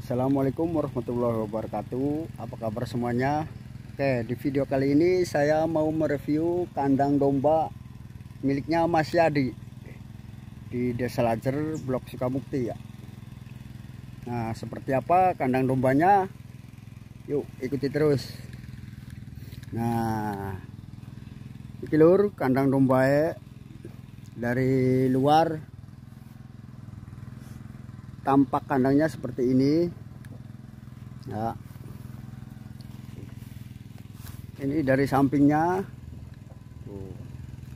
Assalamualaikum warahmatullahi wabarakatuh. Apa kabar semuanya? Oke, di video kali ini saya mau mereview kandang domba miliknya Mas Yadi di Desa Lajer, Blok Sukamukti ya. Nah, seperti apa kandang dombanya? Yuk ikuti terus. Nah, iki lur kandang domba dari luar. Tampak kandangnya seperti ini ya. Ini dari sampingnya tuh,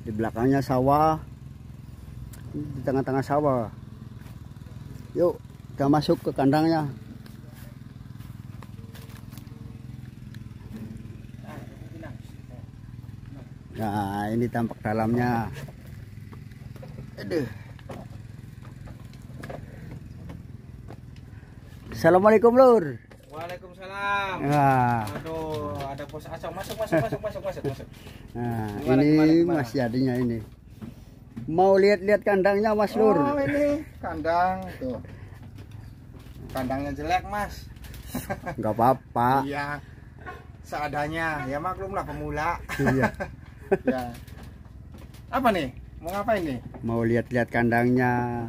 di belakangnya sawah, di tengah-tengah sawah. Yuk kita masuk ke kandangnya. Nah, ini tampak dalamnya. Aduh. Assalamualaikum lur. Waalaikumsalam. Nah. Aduh, ada bos asal masuk. Nah, Gimana? Mas Yadinya ini. Mau lihat-lihat kandangnya Mas Lur. Oh, ini kandang tuh. Kandangnya jelek, Mas. Enggak apa-apa. Iya. Seadanya, ya maklumlah pemula. Iya. Ya. Apa nih? Mau ngapain nih? Mau lihat-lihat kandangnya.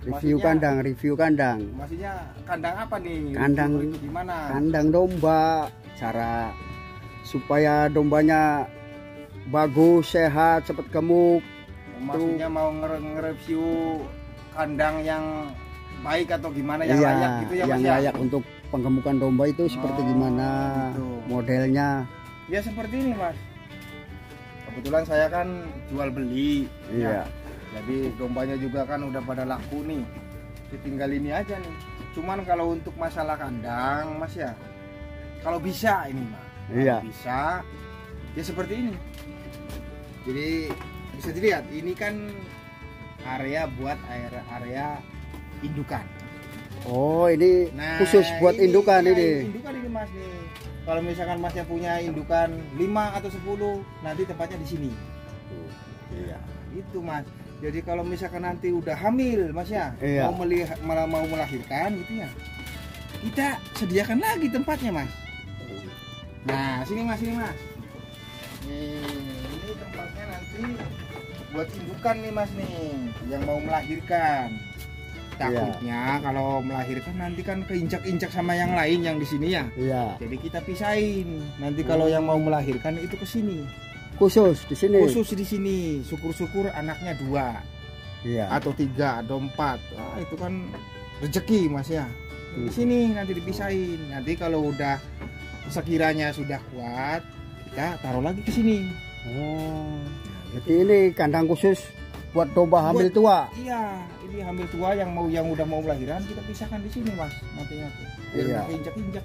Review kandang. Maksudnya kandang apa nih? Kandang itu gimana? Kandang domba. Cara supaya dombanya bagus, sehat, cepat gemuk. Maksudnya mau nge-review kandang yang baik atau gimana, yang iya, layak gitu ya, Mas? Yang layak untuk penggemukan domba itu seperti gimana gitu. Modelnya. Ya seperti ini, Mas. Kebetulan saya kan jual beli. Iya. Ya. Jadi dombanya juga kan udah pada laku nih. Tinggal ini aja nih. Cuman kalau untuk masalah kandang, Mas ya, kalau bisa ini, Mas. Iya. Kalau bisa, ya seperti ini. Jadi bisa dilihat, ini kan area buat area indukan. Oh, ini Nah, khusus buat indukan ini. Indukan ini, Mas nih. Kalau misalkan Masnya punya indukan 5 atau 10, nanti tempatnya di sini. Iya. Itu, Mas. Jadi kalau misalkan nanti udah hamil, Mas ya, iya. mau melahirkan gitu ya, kita sediakan lagi tempatnya, Mas. Nah, sini Mas. Ini tempatnya nanti buat indukan nih, Mas nih, yang mau melahirkan. Takutnya kalau melahirkan nanti kan keinjak-injak sama yang lain yang di sini ya. Iya. Jadi kita pisahin. Nanti kalau yang mau melahirkan itu ke sini. Khusus di sini. Khusus di sini. Syukur-syukur anaknya 2. Iya. Atau 3 atau 4. Wah, itu kan rezeki, Mas ya. Di sini nanti dipisahin. Nanti kalau udah sekiranya sudah kuat, kita taruh lagi ke sini. Oh. Jadi ini kandang khusus buat domba hamil tua. Iya, ini hamil tua yang udah mau melahirkan kita pisahkan di sini, Mas. Nantinya tuh. Biar Iya. injak-injak.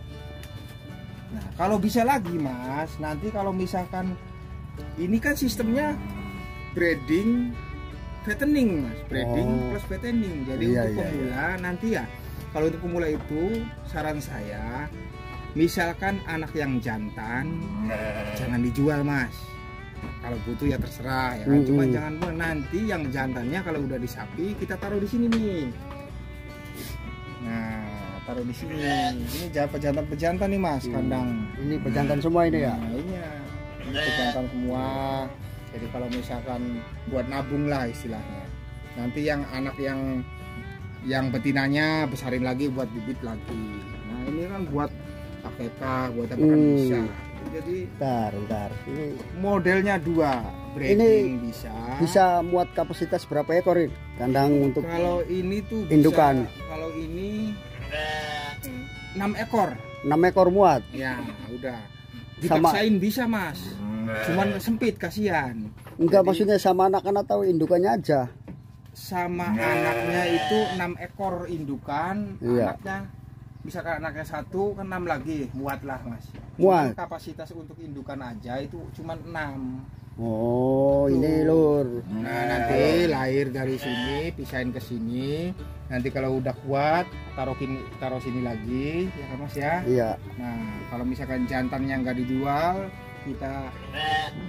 Nah, kalau bisa lagi, Mas, nanti kalau misalkan ini kan sistemnya breeding fattening, Mas. Breeding plus fattening. Jadi Iya, untuk pemula nanti ya, kalau untuk pemula itu saran saya, misalkan anak yang jantan jangan dijual, Mas. Kalau butuh ya terserah ya kan. Cuma jangan buat, nanti yang jantannya kalau udah di sapi kita taruh di sini nih. Nah, taruh di sini. Ini pejantan nih, Mas, kandang. Ini pejantan semua ini ya. Nah, iya. Ini pejantan semua. Jadi kalau misalkan buat nabung lah istilahnya. Nanti yang anak yang betinanya besarin lagi buat bibit lagi. Nah, ini kan buat AKK, buat apa kan bisa. Jadi Bentar. Ini modelnya 2, breeding bisa muat kapasitas berapa ekor ini? Kandang untuk kalau ini tuh bisa, indukan. kalau ini 6 ekor. 6 ekor muat. Ya, udah. Sama- Dipaksain bisa, Mas. Cuman sempit, kasihan. Enggak, Jadi, maksudnya sama anak-anak atau indukannya aja? sama anaknya itu 6 ekor indukan, Iya. anaknya misalkan anaknya 1 kan 6 lagi, muat lah, Mas. Muat. Cuman kapasitas untuk indukan aja itu cuman 6. Oh, Tuh. ini lur. Nah, nanti lahir dari sini, pisahin ke sini. Nanti kalau udah kuat, taruh sini lagi, ya kan, Mas ya. Iya. Nah, kalau misalkan jantannya nggak dijual, kita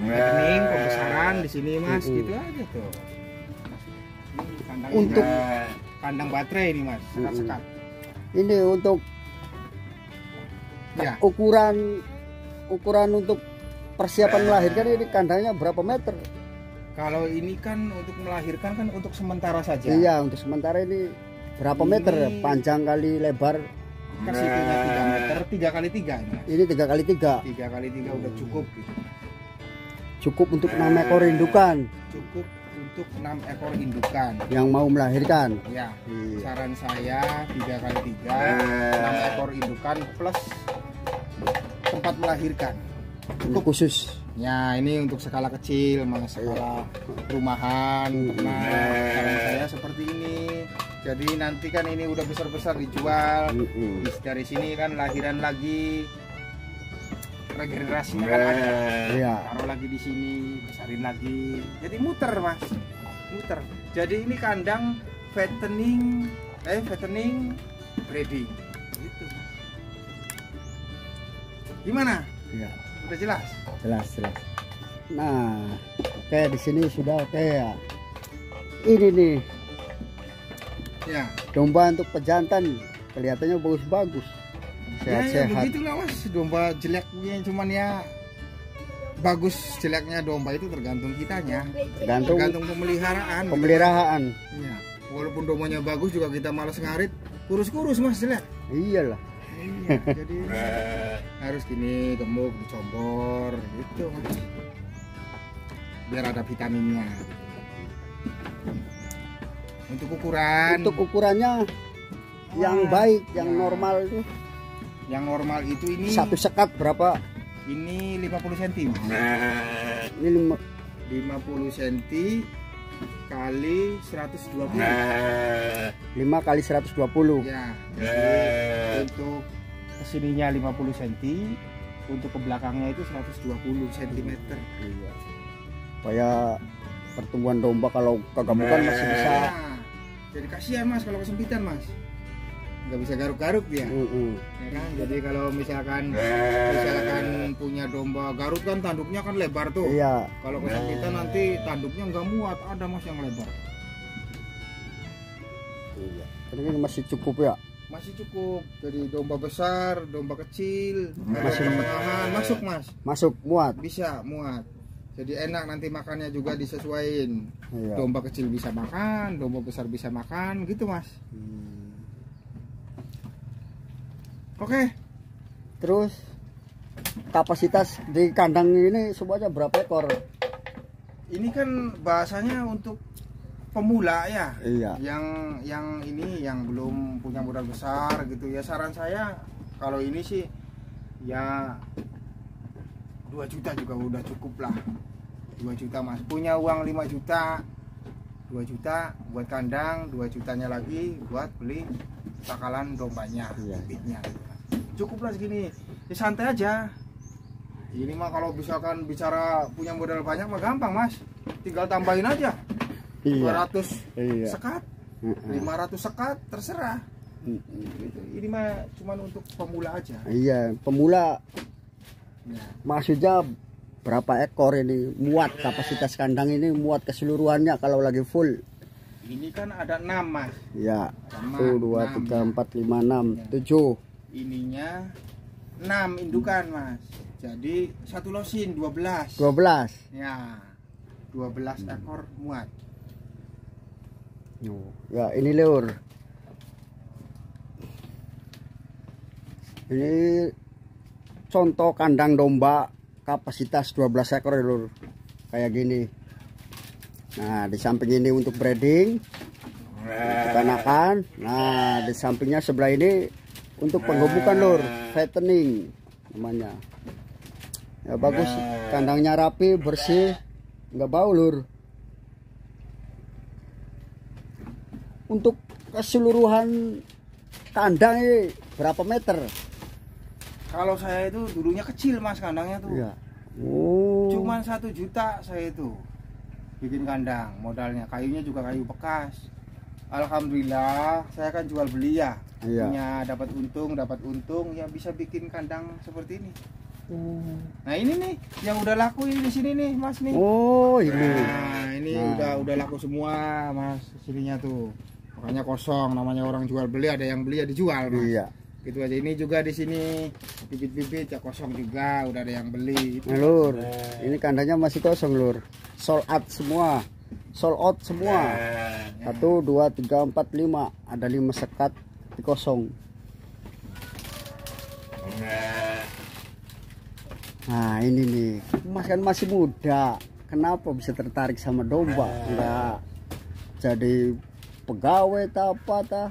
kening pembesaran di sini, Mas, gitu aja tuh. Ini kandang Untuk kandang baterai ini, Mas, sekat-sekat. Ini untuk Ya. Ukuran untuk persiapan melahirkan ini kandangnya berapa meter? Kalau ini kan untuk melahirkan kan untuk sementara saja. Iya, untuk sementara ini berapa Ini- meter? Panjang kali lebar. Kasihnya 3 meter, 3 kali 3 ini. Ini 3 kali 3. 3 kali 3 udah cukup gitu. Cukup untuk 6 ekor indukan Cukup untuk 6 ekor indukan. yang mau melahirkan. Ya, Iya. saran saya 3 kali 3, 6 ekor indukan plus tempat melahirkan. Ini khusus. Ya, ini untuk skala kecil, mas, skala rumahan. Nah, saran saya seperti ini. Jadi nanti kan ini udah besar-besar dijual. Dari sini kan lahiran lagi, regenerasinya kan ada. Iya. Taruh lagi di sini, besarin lagi. Jadi muter, mas, muter. Jadi ini kandang fattening breeding. Gitu. Gimana? Iya. Udah jelas? Jelas. Nah, oke, di sini sudah oke ya. Ini nih Ya. domba untuk pejantan, kelihatannya bagus-bagus, Ya sehat-sehat. begitulah, mas. Domba jeleknya cuman ya bagus jeleknya domba itu tergantung kitanya, Tergantung tergantung pemeliharaan. pemeliharaan. Ya. Walaupun dombanya bagus juga kita malas ngarit, kurus-kurus, mas, jelek. Iyalah. Iya, jadi harus gini, gemuk, dicombor gitu, mas. Biar ada vitaminnya. Untuk Ukurannya yang baik, yang Ya. normal itu Yang normal itu ini satu sekat berapa? ini 50 cm. Ini 50 cm kali 120. 5 kali 120. Ya. Jadi untuk kesininya 50 cm, untuk ke belakangnya itu 120 cm. Iya. Supaya pertumbuhan domba kalau kegemukan masih bisa. Nah, jadi kasihan, mas, kalau kesempitan, mas. Nggak bisa garuk-garuk dia. Ya kan? Jadi kalau misalkan punya domba garut kan tanduknya kan lebar tuh. Iya. Kalau kesempitan nanti tanduknya nggak muat, ada, mas, yang lebar. Iya. Ini masih cukup ya. Masih cukup. Jadi domba besar, domba kecil, Masuk. pertengahan masuk, mas. Masuk muat. Bisa muat. Jadi enak nanti makannya juga disesuaiin. Iya. Domba kecil bisa makan, domba besar bisa makan, gitu, mas. Oke. Terus kapasitas di kandang ini semuanya berapa ekor? Ini kan bahasanya untuk pemula ya. Iya. Yang ini yang belum punya modal besar gitu ya. Saran saya kalau ini sih ya 2 juta juga udah cukup lah. 2 juta, mas. Punya uang 5 juta. 2 juta buat kandang, 2 jutanya lagi buat beli bakalan dombanya, Iya. bibitnya. Cukuplah segini. Ya santai aja. Ini mah kalau misalkan bicara punya modal banyak mah gampang, mas. Tinggal tambahin aja. Iya. 200 Iya. sekat, 500 sekat, terserah. Gitu. Ini mah cuman untuk pemula aja. Iya, pemula. Ya. Maksudnya berapa ekor ini muat kapasitas kandang ini muat keseluruhannya kalau lagi full? Ini kan ada 6, mas. Ya. Sama 1 2 6, 3 ya. 4 5 6 Ya. 7. Ininya 6 indukan, mas. Jadi satu losin 12. 12. Ya. 12 ekor muat. Ya, ini lur. Ini contoh kandang domba kapasitas 12 ekor ya, lur. Kayak gini. Nah, di samping ini untuk breeding, untuk anakan. Nah, di sampingnya sebelah ini untuk penggemukan, lur, fattening namanya. Ya bagus, kandangnya rapi, bersih, nggak bau, lur. Untuk keseluruhan kandang ini berapa meter? Kalau saya itu dulunya kecil, mas, kandangnya tuh. Iya. Oh. Cuman 1 juta saya itu bikin kandang, modalnya kayunya juga kayu bekas. Alhamdulillah saya kan jual beli ya. Iya. Punya dapat untung ya, bisa bikin kandang seperti ini. Nah, ini nih yang udah laku ini di sini nih, mas, nih. Oh, ini. Nah, ini Nah. udah laku semua, mas, sininya tuh. Makanya kosong, namanya orang jual beli, ada yang beli ya dijual, mas. Iya. Gitu aja. Ini juga di sini bibit-bibit ya kosong juga, udah ada yang beli. Nah, Lur, ini kandangnya masih kosong, Lur. Sold out semua. Sold out semua. 1 2 3 4 5. Ada 5 sekat di kosong. Nah, ini nih. Mas kan masih muda. Kenapa bisa tertarik sama domba? Enggak jadi pegawai tak apa tak?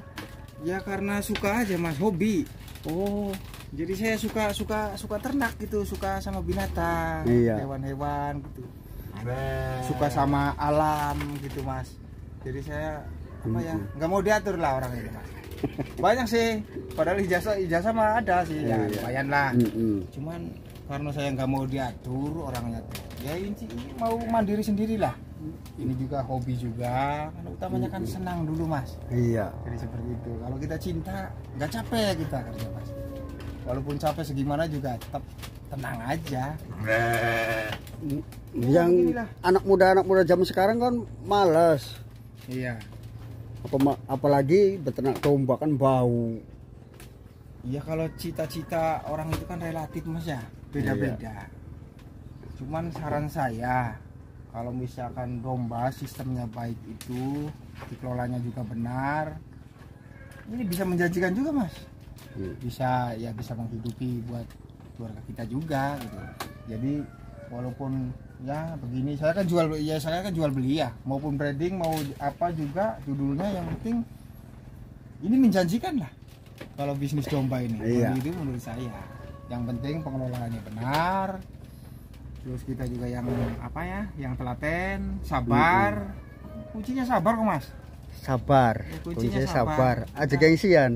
Ya karena suka aja Mas, hobi. Oh, Jadi saya suka ternak gitu, suka sama binatang, Iya. hewan-hewan gitu. Suka sama alam gitu Mas. Jadi saya apa ya, nggak mau diatur lah orang ini Mas. Banyak sih, padahal ijazah mah ada sih, ya Iya. lumayan lah. Cuman Karena saya nggak mau diatur orangnya tuh. Ya ini mau mandiri sendiri lah. Ini juga hobi juga, karena utamanya kan senang dulu Mas. iya. Jadi seperti itu. Kalau kita cinta, nggak capek kita kerja Mas. Walaupun capek segimana juga tetap tenang aja. Yang beginilah. anak muda zaman sekarang kan malas. Iya. Apalagi beternak domba kan bau. Iya kalau cita-cita orang itu kan relatif Mas ya, beda-beda. Cuman saran saya, kalau misalkan domba sistemnya baik itu, dikelolanya juga benar, ini bisa menjanjikan juga Mas. Bisa menghidupi buat keluarga kita juga gitu. Jadi walaupun ya begini, saya kan jual beli ya, maupun breeding mau apa juga judulnya, yang penting ini menjanjikan lah. Kalau bisnis domba ini, Iya. itu menurut saya, yang penting pengelolaannya benar. Terus kita juga yang apa ya, yang telaten, sabar. Kuncinya sabar kok Mas. Sabar. Kuncinya Kuncinya sabar. sabar. Aja gengsian.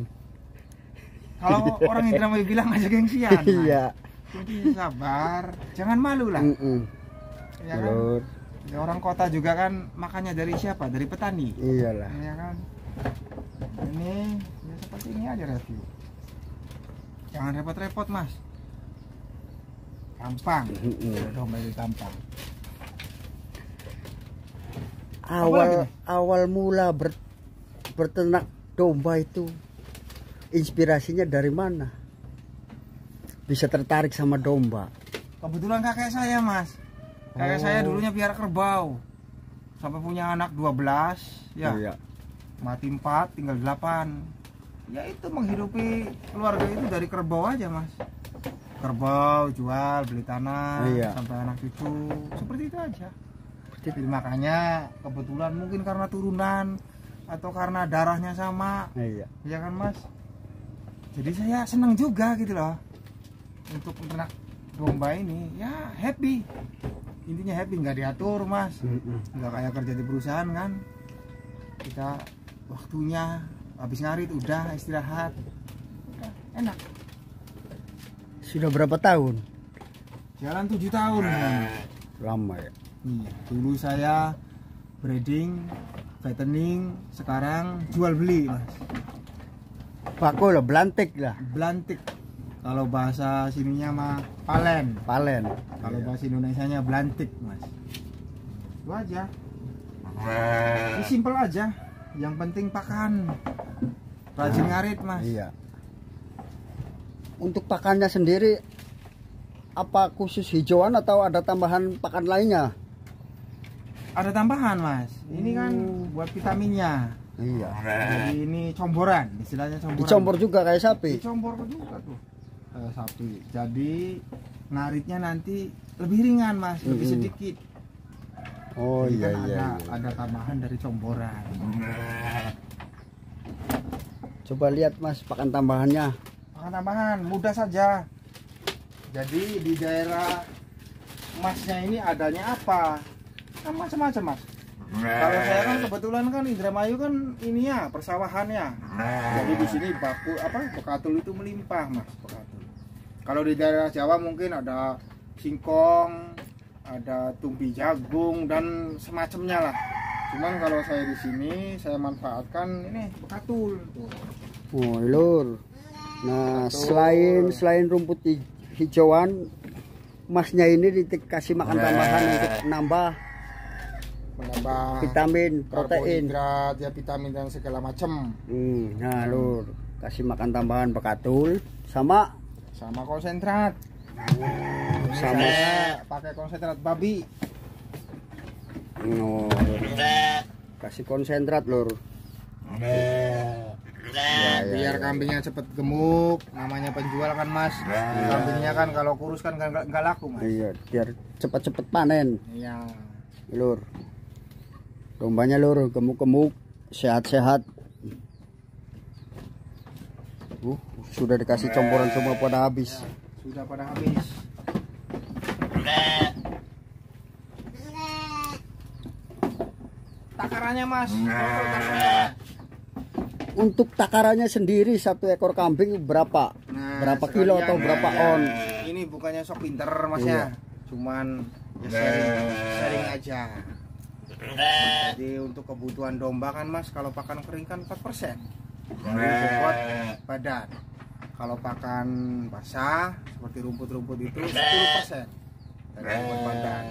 Kalau orang Indramayu bilang aja gengsian. Mas. Iya. Kuncinya sabar, jangan malu lah. Ya kan? Lur. Ya, orang kota juga kan makannya dari siapa? Dari petani. Iyalah. Ya kan? Ini ya seperti ini aja review. Jangan repot-repot Mas. Gampang. Domba itu gampang. Awal mula berternak domba itu inspirasinya dari mana? Bisa tertarik sama domba? Kebetulan kakek saya Mas. Kakek saya dulunya piara kerbau. Sampai punya anak 12 ya. Iya. Mati 4, tinggal 8. Ya itu menghidupi keluarga itu dari kerbau aja Mas. Kerbau, jual, beli tanah, Iya. sampai anak cucu. Seperti itu aja. Jadi makanya kebetulan mungkin karena turunan atau karena darahnya sama, Iya. ya kan Mas. Jadi saya senang juga gitu loh untuk ternak domba ini. Ya happy. Intinya happy, nggak diatur Mas. Nggak kayak kerja di perusahaan kan. Kita waktunya habis ngarit udah istirahat. Udah, enak. Sudah berapa tahun? Jalan 7 tahun. Lama ya. Iya, dulu saya breeding, fattening, sekarang jual beli Mas. Paku lah, belantik lah. Belantik. Kalau bahasa sininya mah palen. Palen. Kalau bahasa Indonesianya belantik Mas. Itu aja. Ini simple aja. Yang penting pakan. Rajin ngarit Mas. Iya. Untuk pakannya sendiri apa khusus hijauan atau ada tambahan pakan lainnya? Ada tambahan Mas. Ini kan buat vitaminnya. Iya. Jadi ini comboran, istilahnya comboran. Dicompor juga kayak sapi. Dicompor juga tuh. Kayak sapi. Jadi ngaritnya nanti lebih ringan Mas, lebih sedikit. Oh Jadi iya kan iya. ada tambahan dari comboran. Coba lihat Mas pakan tambahannya. Pakan tambahan mudah saja. Jadi di daerah Masnya ini adanya apa? Kan macam-macam Mas. Kalau saya kan kebetulan kan Indramayu kan ini ya persawahannya. Jadi di sini bekatul itu melimpah Mas, bekatul. Kalau di daerah Jawa mungkin ada singkong, ada tumpi jagung dan semacamnya lah. Cuman kalau saya di sini saya manfaatkan ini bekatul tuh. Oh Lur. Nah selain rumput hijauan, Masnya ini dikasih makan tambahan untuk menambah Menambah vitamin, protein. karbohidrat, ya vitamin dan segala macam. Nah Lur, kasih makan tambahan bekatul sama konsentrat. sama Saya pakai konsentrat babi. no, kasih konsentrat lur. Ya, Biar kambingnya cepet gemuk, namanya penjual kan mas. Kambingnya kan kalau kurus kan nggak laku mas. Iya, biar cepat-cepat panen Iya. lur. Dombanya lur gemuk-gemuk, sehat-sehat. Sudah dikasih comporan semua pada habis. Sudah pada habis. Takarannya mas. Untuk takarannya sendiri satu ekor kambing berapa? Nah, Berapa kilo atau berapa on? Ini bukannya sok pinter mas Iya. ya. Cuman ya sharing aja. Jadi untuk kebutuhan domba kan mas, kalau pakan kering kan 4% dari bobot badan. Kalau pakan basah seperti rumput-rumput itu 10% dari bobot badan.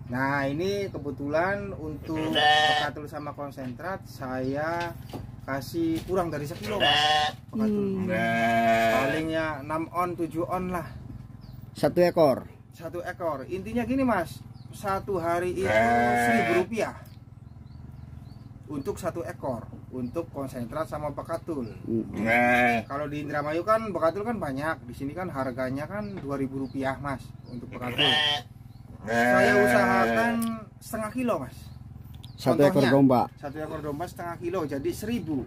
Nah ini kebetulan untuk bekatul sama konsentrat saya kasih kurang dari sekilo mas. Bekatul. Palingnya 6 on 7 on lah. Satu ekor. Satu ekor. Intinya gini mas, satu hari itu Rp1.000 untuk satu ekor, untuk konsentrat sama bekatul. Kalau di Indramayu kan bekatul kan banyak, di sini kan harganya kan Rp2.000 mas untuk bekatul. Saya usahakan setengah kilo mas. Satu Contohnya, ekor domba. Satu ekor domba setengah kilo, jadi 1.000.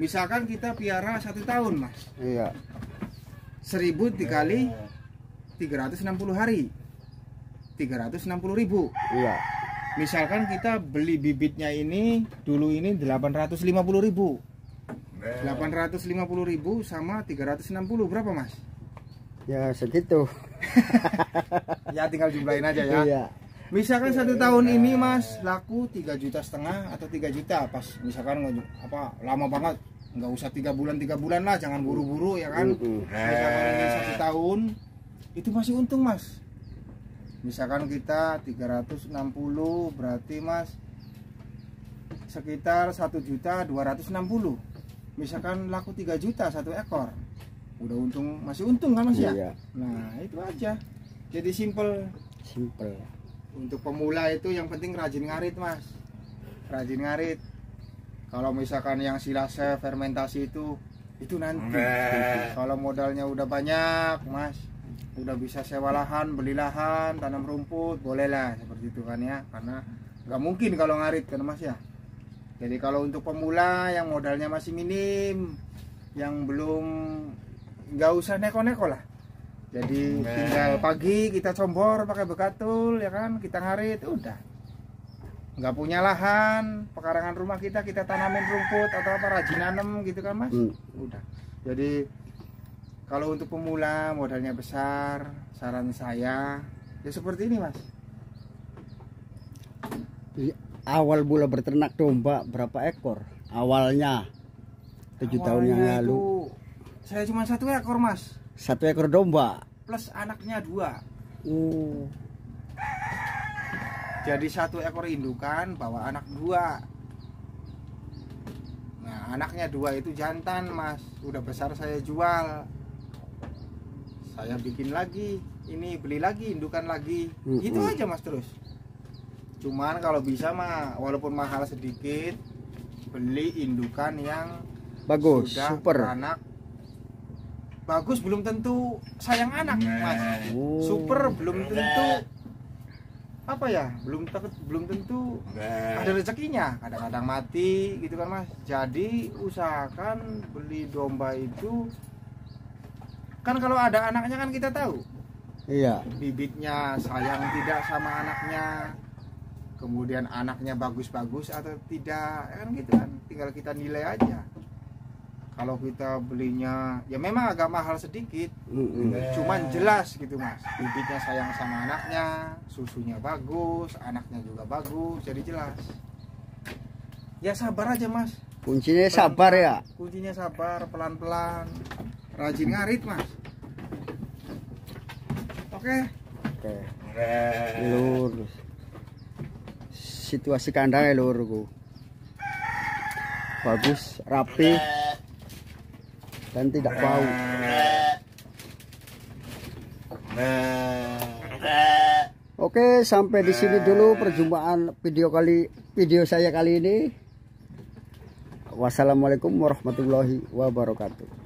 Misalkan kita piara 1 tahun mas, Iya. 1.000 dikali 360 hari, 360.000. Iya. Misalkan kita beli bibitnya ini dulu ini 850.000. 850.000 sama 360 berapa mas? Ya segitu. Ya tinggal jumlahin aja ya. Iya. Misalkan 1 tahun ini mas laku 3,5 juta atau 3 juta pas misalkan apa lama banget, nggak usah 3 bulan lah, jangan buru-buru ya kan. Misalkan ini 1 tahun itu masih untung mas. Misalkan kita 360 berarti mas sekitar 1.260.000. Misalkan laku 3 juta 1 ekor, udah untung, masih untung kan mas ya. Iya. Nah itu aja, jadi simple. Untuk pemula itu yang penting rajin ngarit mas, rajin ngarit. Kalau misalkan yang silase fermentasi itu nanti. Kalau modalnya udah banyak mas, udah bisa sewa lahan, beli lahan, tanam rumput, bolehlah seperti itu kan ya. Karena nggak mungkin kalau ngarit kan mas ya. Jadi kalau untuk pemula yang modalnya masih minim, yang belum, nggak usah neko-neko lah. Jadi tinggal pagi kita combor pakai bekatul ya kan, kita ngarit udah. Nggak punya lahan, pekarangan rumah kita tanamin rumput atau apa, rajin nanem gitu kan mas. Udah. Jadi kalau untuk pemula modalnya besar, saran saya ya seperti ini mas. Awal mula berternak domba berapa ekor? Awalnya 7 tahun yang lalu. Itu, saya cuma 1 ekor mas. 1 ekor domba. Plus anaknya 2. Oh. Jadi 1 ekor indukan bawa anak 2. Nah anaknya 2 itu jantan mas. Udah besar saya jual. Saya bikin lagi, ini beli lagi, indukan lagi. Itu aja mas terus. Cuman kalau bisa mah walaupun mahal sedikit, beli indukan yang Bagus, sudah super. beranak. Bagus belum tentu sayang anak mas. Super belum tentu apa ya, belum tentu ada rezekinya, kadang-kadang mati gitu kan mas. Jadi usahakan beli domba itu kan kalau ada anaknya kan kita tahu. Iya. Bibitnya sayang tidak sama anaknya, kemudian anaknya bagus-bagus atau tidak kan gitu kan, tinggal kita nilai aja. Kalau kita belinya ya memang agak mahal sedikit, cuman jelas gitu mas, bibitnya sayang sama anaknya, susunya bagus, anaknya juga bagus, jadi jelas. Ya sabar aja mas, Kuncinya sabar ya. kuncinya sabar, pelan-pelan, rajin ngarit mas. Oke. Lur. Situasi kandangnya lurku. Bagus, rapi. dan tidak bau. Oke, sampai di sini dulu perjumpaan video saya kali ini. Wassalamualaikum warahmatullahi wabarakatuh.